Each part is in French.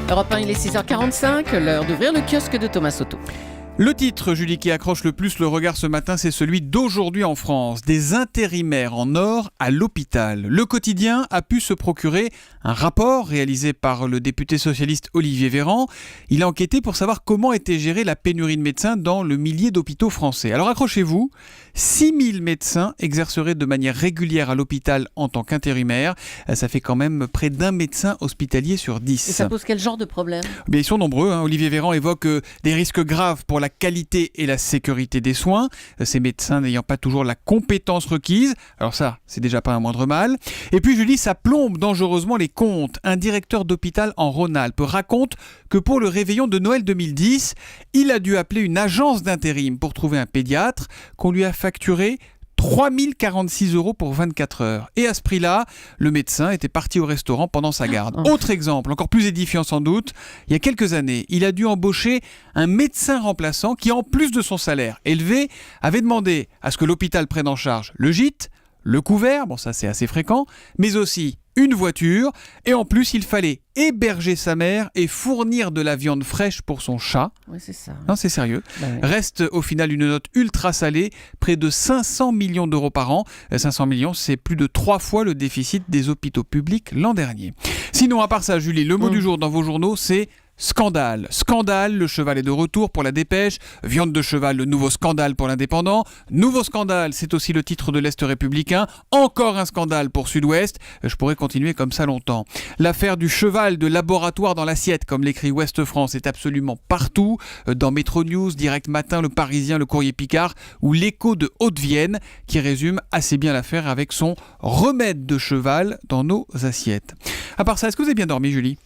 Europe 1, il est 6h45, l'heure d'ouvrir le kiosque de Thomas Soto. Le titre, Julie, qui accroche le plus le regard ce matin, c'est celui d'Aujourd'hui en France. Des intérimaires en or à l'hôpital. Le quotidien a pu se procurer un rapport réalisé par le député socialiste Olivier Véran. Il a enquêté pour savoir comment était gérée la pénurie de médecins dans le millier d'hôpitaux français. Alors accrochez-vous, 6000 médecins exerceraient de manière régulière à l'hôpital en tant qu'intérimaires. Ça fait quand même près d'un médecin hospitalier sur 10. Et ça pose quel genre de problème ? Bien, ils sont nombreux. Olivier Véran évoque des risques graves pour la qualité et la sécurité des soins, ces médecins n'ayant pas toujours la compétence requise. Alors ça, c'est déjà pas un moindre mal. Et puis Julie, ça plombe dangereusement les comptes. Un directeur d'hôpital en Rhône-Alpes raconte que pour le réveillon de Noël 2010, il a dû appeler une agence d'intérim pour trouver un pédiatre qu'on lui a facturé 3 046 € pour 24 heures. Et à ce prix-là, le médecin était parti au restaurant pendant sa garde. Autre exemple, encore plus édifiant sans doute, il y a quelques années, il a dû embaucher un médecin remplaçant qui, en plus de son salaire élevé, avait demandé à ce que l'hôpital prenne en charge le gîte, le couvert, bon ça c'est assez fréquent, mais aussi une voiture, et en plus il fallait héberger sa mère et fournir de la viande fraîche pour son chat. Oui, c'est ça. Non, c'est sérieux. Ouais. Reste au final une note ultra salée, près de 500 millions d'euros par an. 500 millions, c'est plus de 3 fois le déficit des hôpitaux publics l'an dernier. Sinon, à part ça, Julie, le mot du jour dans vos journaux, c'est scandale. Scandale, le cheval est de retour pour la Dépêche. Viande de cheval, le nouveau scandale pour l'Indépendant. Nouveau scandale, c'est aussi le titre de l'Est républicain. Encore un scandale pour Sud-Ouest. Je pourrais continuer comme ça longtemps. L'affaire du cheval de laboratoire dans l'assiette, comme l'écrit Ouest France, est absolument partout. Dans Métro News, Direct Matin, Le Parisien, Le Courrier Picard ou l'Écho de Haute-Vienne, qui résume assez bien l'affaire avec son remède de cheval dans nos assiettes. À part ça, est-ce que vous avez bien dormi, Julie ?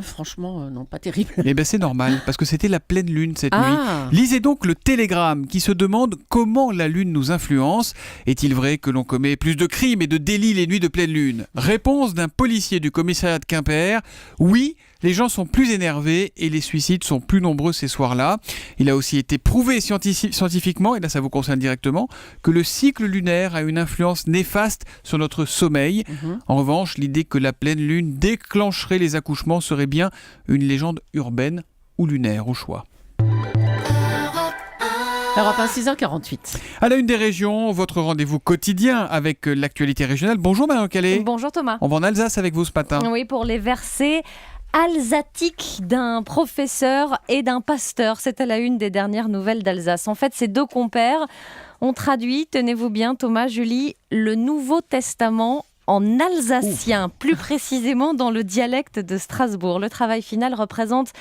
Franchement, non, pas terrible. Eh bien c'est normal, parce que c'était la pleine lune cette nuit. Ah. Lisez donc le Télégramme qui se demande comment la lune nous influence. Est-il vrai que l'on commet plus de crimes et de délits les nuits de pleine lune ? Réponse d'un policier du commissariat de Quimper. Oui, les gens sont plus énervés et les suicides sont plus nombreux ces soirs-là. Il a aussi été prouvé scientifiquement, et là ça vous concerne directement, que le cycle lunaire a une influence néfaste sur notre sommeil. En revanche, l'idée que la pleine lune déclencherait les accouchements serait bien une légende urbaine ou lunaire au choix. Europe 1, 6h48. À la une des régions, votre rendez-vous quotidien avec l'actualité régionale. Bonjour Marion Calais. Bonjour Thomas. On va en Alsace avec vous ce matin. Oui, pour les versets alsatiques d'un professeur et d'un pasteur. C'est à la une des dernières nouvelles d'Alsace. En fait, ces deux compères ont traduit, tenez-vous bien Thomas, Julie, le Nouveau Testament en alsacien, plus précisément dans le dialecte de Strasbourg. Le travail final représente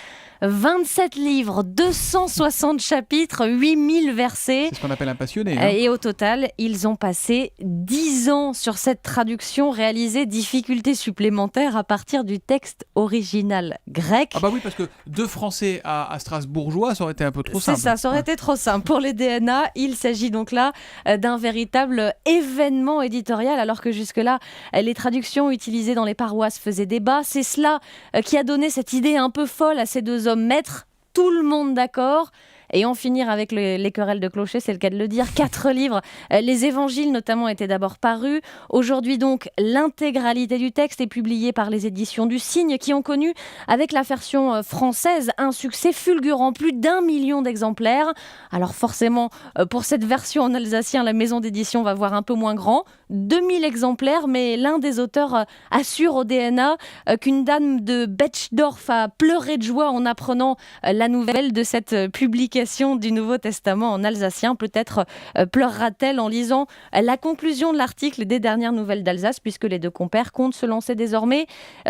27 livres, 260 chapitres, 8000 versets. C'est ce qu'on appelle un passionné. Et au total, ils ont passé 10 ans sur cette traduction, réalisée difficulté supplémentaire à partir du texte original grec. Ah bah oui, parce que deux Français à Strasbourgeois, ça aurait été un peu trop simple. C'est ça, ça aurait été trop simple. Pour les DNA, il s'agit donc là d'un véritable événement éditorial, alors que jusque-là, les traductions utilisées dans les paroisses faisaient débat. C'est cela qui a donné cette idée un peu folle à ces deux hommes maîtres, tout le monde d'accord. Et en finir avec les querelles de clocher, c'est le cas de le dire. 4 livres, les évangiles notamment étaient d'abord parus. Aujourd'hui donc, l'intégralité du texte est publiée par les éditions du Cygne qui ont connu, avec la version française, un succès fulgurant, plus d'1 million d'exemplaires. Alors forcément, pour cette version en alsacien, la maison d'édition va voir un peu moins grand. 2000 exemplaires, mais l'un des auteurs assure au DNA qu'une dame de Betschdorf a pleuré de joie en apprenant la nouvelle de cette publication du Nouveau Testament en alsacien. Peut-être pleurera-t-elle en lisant la conclusion de l'article des dernières nouvelles d'Alsace, puisque les deux compères comptent se lancer désormais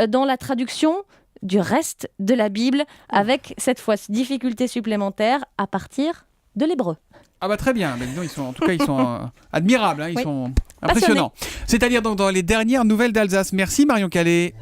dans la traduction du reste de la Bible, avec cette fois difficulté supplémentaire à partir de l'hébreu. Ah bah très bien, mais disons, ils sont admirables, ils Oui. sont impressionnants. C'est-à-dire donc dans les dernières nouvelles d'Alsace. Merci Marion Calais.